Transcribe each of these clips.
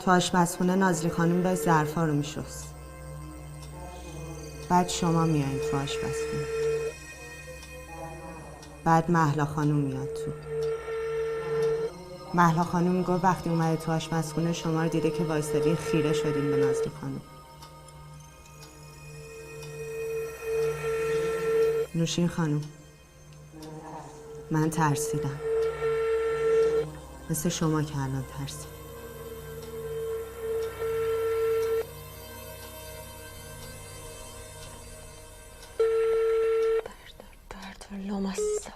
تو آشپزخونه نازلی خانم داشت ظرفا رو میشست. بعد شما میایین تو آشپزخونه. بعد مهلا خانم میاد تو. مهلا خانم میگه وقتی اومده تو آشپزخونه شما رو دیده که وایسادین خیره شدین به نازلی خانم. نوشین خانم، من ترسیدم مثل شما که الان ترسید. بردار لامصب.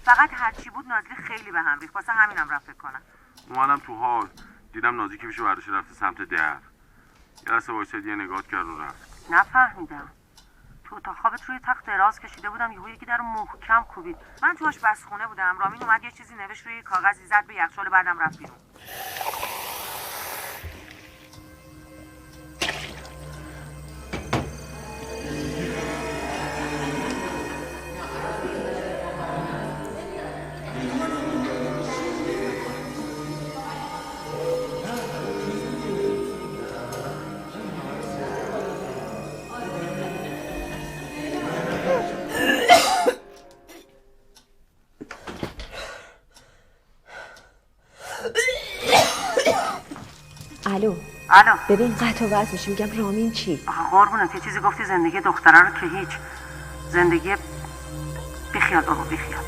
فقط هرچی بود نازلی خیلی به هم ریخت، واسه همینم رفت فکر کنم. اومدم تو حال دیدم نازی که میشه برداشت رفته سمت در. یه لحظه وایساد یه نگاه کرد و رفت. نفهمیدم. تو اتاق خوابت روی تخت دراز کشیده بودم، یهو یکی درو محکم کوبید. من تو آشپزخونه بودم، رامین اومد یه چیزی نوشت روی کاغذی، زد به یخچال، بعدم رفت بیرون. الو ببین قطع و وصل میشه. میگم رامین چی؟ آخه قربونت یه چیزی گفتی زندگی دختره رو که هیچ. زندگی بیخیال بابا بیخیال.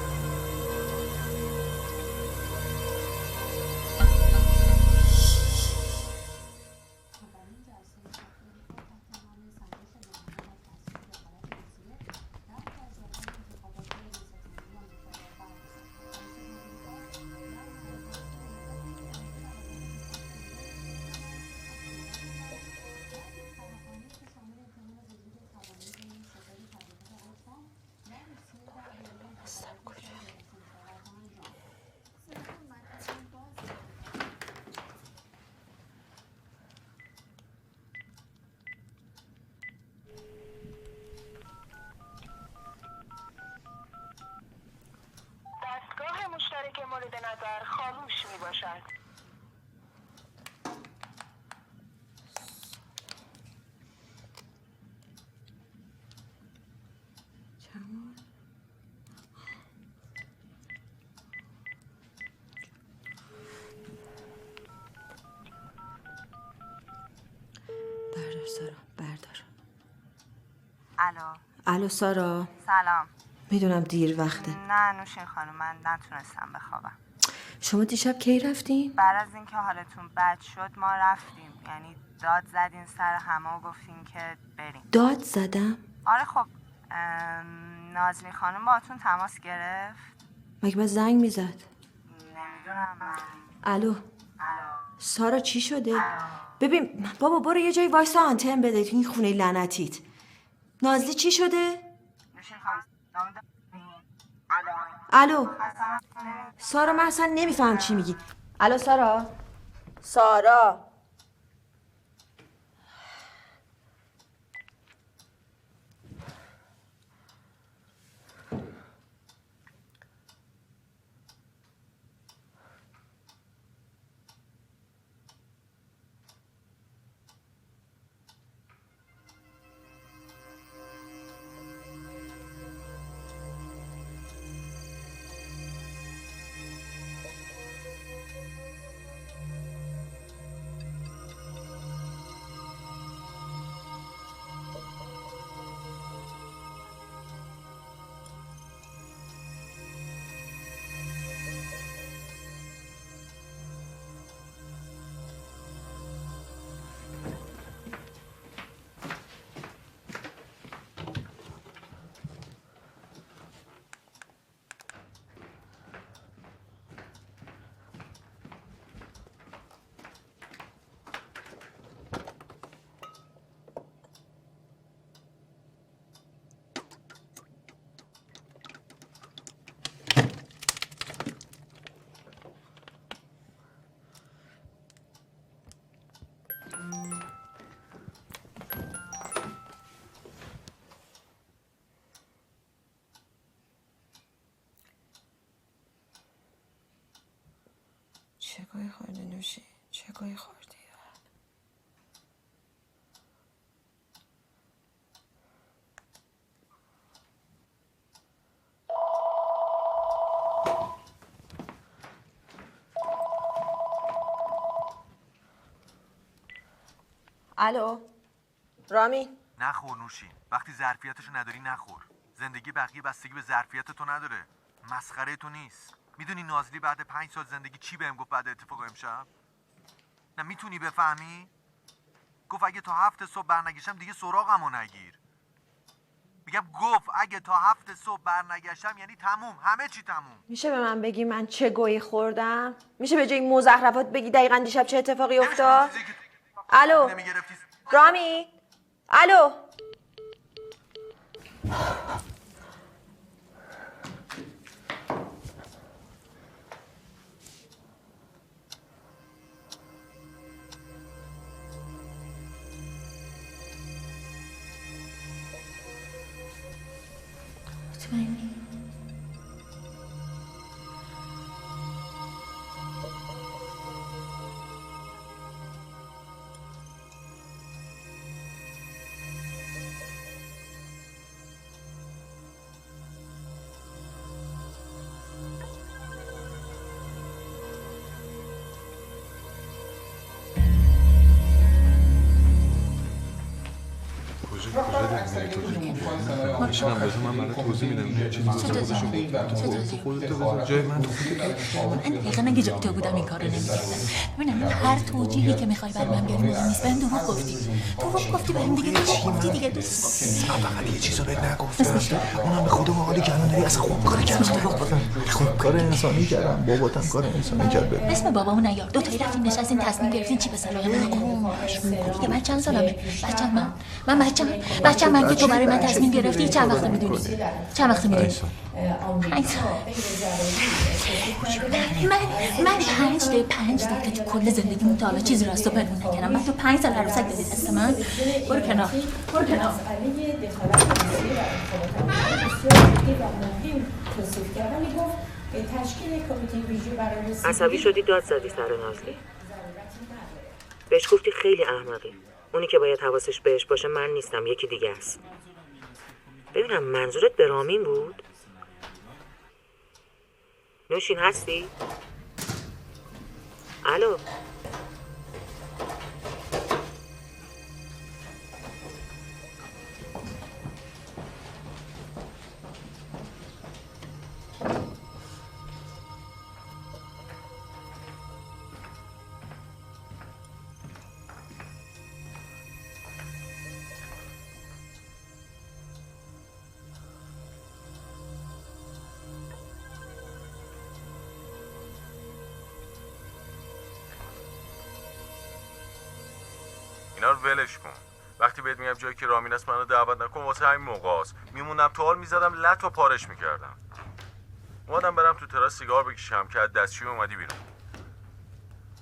دستگاه مشترک مورد نظر خاموش می باشد. بردار سارا بردار. الو سارا. سلام. میدونم دیر وقته. نه نوشین خانم، من نتونستم بخوابم. شما دیشب کی رفتین؟ بعد از اینکه حالتون بد شد ما رفتیم، یعنی داد زدین سر همه و گفتین که بریم. داد زدم؟ آره خب نازلی خانم باهاتون تماس گرفت؟ مگه من زنگ میزد؟ نمیدونم من. الو سارا چی شده؟ ببین بابا برو یه جایی وایسا آنتن بده تو این خونه لعنتیت. نازلی چی شده؟ نوشین خانم الو سارا من اصلا نمیفهم چی میگی. الو سارا چگاه خورده نوشی؟ چه گویی خوردی؟ الو رامی؟ نخور نوشین. وقتی ظرفیتشو نداری نخور. زندگی بقیه بستگی به ظرفیت تو نداره. مسخره تو نیست. میدونی نازلی بعد 5 سال زندگی چی بهم گفت بعد اتفاق امشب؟ نه میتونی بفهمی؟ گفت اگه تا 7 صبح برنگشتم دیگه سراغمو نگیر. میگم گفت اگه تا 7 صبح برنگشتم یعنی تموم، همه چی تموم. میشه به من بگی من چه گویی خوردم؟ میشه به جای مزخرفات بگی دقیقاً دیشب چه اتفاقی افتاد؟ الو رامی؟ الو ماشینم بذار من برای توضیح میدم یه چیزی واسه خودشون خودتو بذار جای من. من دقیقا اگه جای تو بودم این کارو نمی‌کردم. ببینم هر توجیهی که میخوای برای من بیاری مهم نیست. بهم دروغ گفتی بهم دیگه گفتی دیگه دوست. من فقط یه چیزو بهت نگفتم، اونم به خودم حالی که الان داری اصلا خوب کاری کردم. خوب کار انسانی کردم، باباتم کار انسانی کرد. اسم بابامو نیار. دو تایی رفتین نشستین تصمیم گرفتین چی به صلاح من. دیگه من چند سالمه؟ بچه‌م من که تو برای من تصمیم گرفتی چند وقت میدونی؟ 5 سال. من 5 دقیقه تو کل زندگیمون تا حالا چیزی رو از تو پنهون نکردم. من تو 5 سال عروسک دادی دست من. برو کنار. عصبی شدی داد زدی سر نازلی. بهش گفتی خیلی احمقی. اونی که باید حواسش بهش باشه من نیستم، یکی دیگه است. ببینم منظورت به رامین بود؟ نوشین هستی؟ الو اینا رو ولش کن. وقتی بهت میگم جایی که رامین است منو دعوت نکن واسه همین موقعاست. میموندم تو حال میزدم لط و پارش میکردم. اومدم برم تو تراس سیگار بکشم که از دستشویی اومدی بیرون.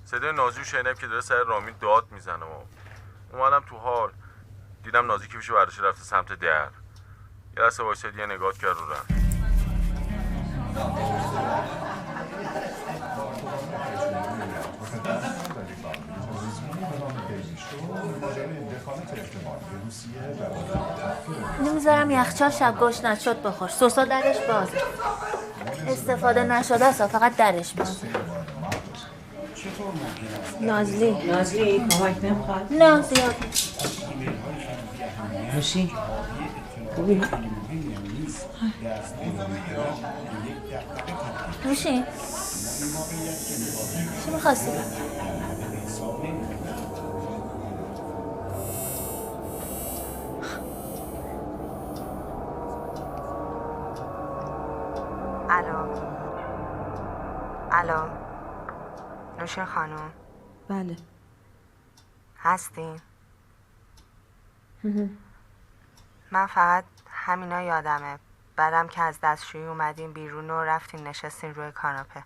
صدای نازی رو شنیدم که داره سر رامین داد میزنه و اومدم تو حال دیدم نازی کیفش برداشته رفته سمت در. یه لحظه وایساد یه نگاه کرد و رفت. نمیذارم یخچال شب گوش نشد بخور. سوسا درش بازه. استفاده نشده است، فقط درش بازه. نازلی کمک نمیخواد؟ نه زیاد. نوشین خوبی؟ نوشین چی میخواستی؟ الو نوشین خانم. بله هستین؟ من فقط همینا یادمه. بعدم که از دستشویی اومدین بیرون و رفتین نشستین روی کاناپه.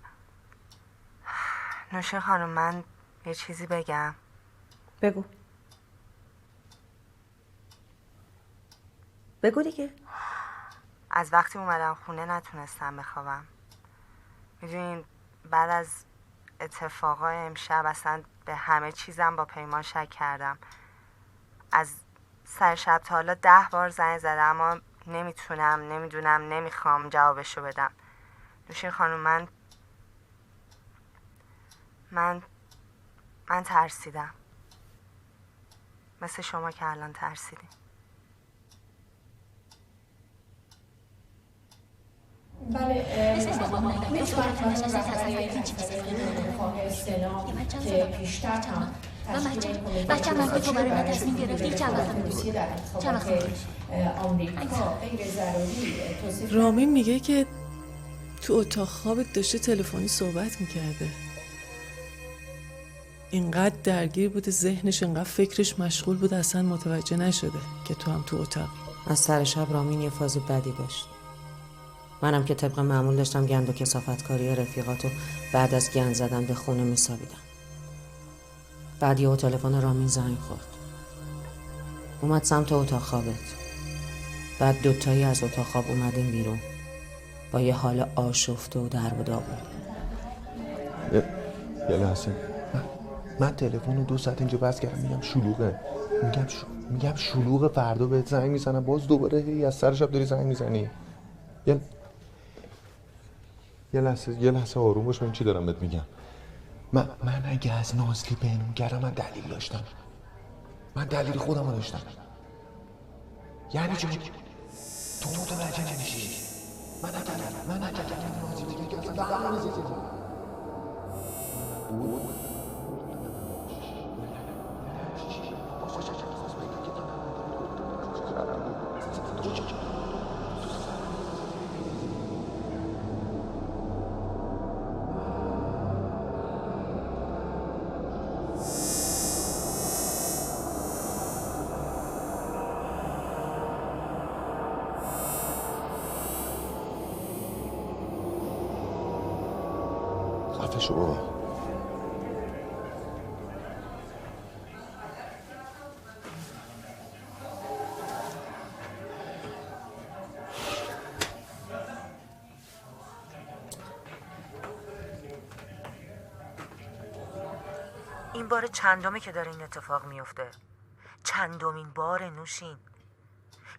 نوشین خانم من یه چیزی بگم. بگو دیگه. از وقتی اومدم خونه نتونستم بخوابم. میدونین بعد از اتفاقای امشب اصلا به همه چیزم با پیمان شک کردم. از سر شب تا حالا 10 بار زنگ زدم اما نمیدونم نمیخوام جوابشو بدم. نوشین خانم من ترسیدم، مثل شما که الان ترسیدین. مثل بابام نگم دکتر تنش از تصویر هیچ بچه من که تو برای من تصمیم گرفتی چند وقت رامین میگه که تو اتاق خوابت داشته تلفنی صحبت میکرده. اینقدر درگیر بوده ذهنش، اینقدر فکرش مشغول بوده اصلا متوجه نشده که تو هم تو اتاقی. از سر شب رامین یه فاز بدی داشت. منم که طبق معمول داشتم گند و کثافتکاری رفیقاتو بعد از گند زدن به خونه میسابیدم. بعد یه تلفن رامین زنگ خورد. اومد سمت اتاق خوابت. بعد دوتایی از اتاق خواب اومدیم بیرون با یه حال آشفته و درب و داغون. یه لحظه، من تلفن رو 2 ساعت اینجا بس کردم، میگم شلوغه، میگم شلوغه، فردا بهت زنگ میزنم، باز دوباره از سر شب داری زنگ میزنی. یه لحظه آروم باش، من چی دارم بهت میگم. من اگه از نازلی بهنون کردم من دلیل داشتم، من دلیل خودم رو داشتم. یعنی چی؟ تو متوجه نمیشی. من نکردم نازلی دیگه اصلا دقیقا نزیدیم. خفه شو بابا. این بار چندمه که داره این اتفاق میفته. چندمین بار نوشین.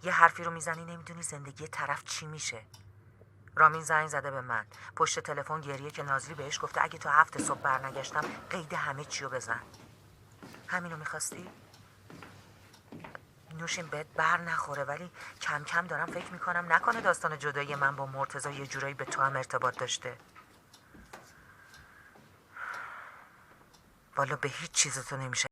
یه حرفی رو میزنی نمیدونی زندگی طرف چی میشه. رامین زنگ زده به من پشت تلفن گریه که نازلی بهش گفته اگه تا 7 صبح برنگشتم قید همه چی رو بزن. همینو میخواستی؟ نوشین بهت بر نخوره ولی کم کم دارم فکر میکنم نکنه داستان جدایی من با مرتضی یه جورایی به تو هم ارتباط داشته. والا به هیچ چیز تو نمیشه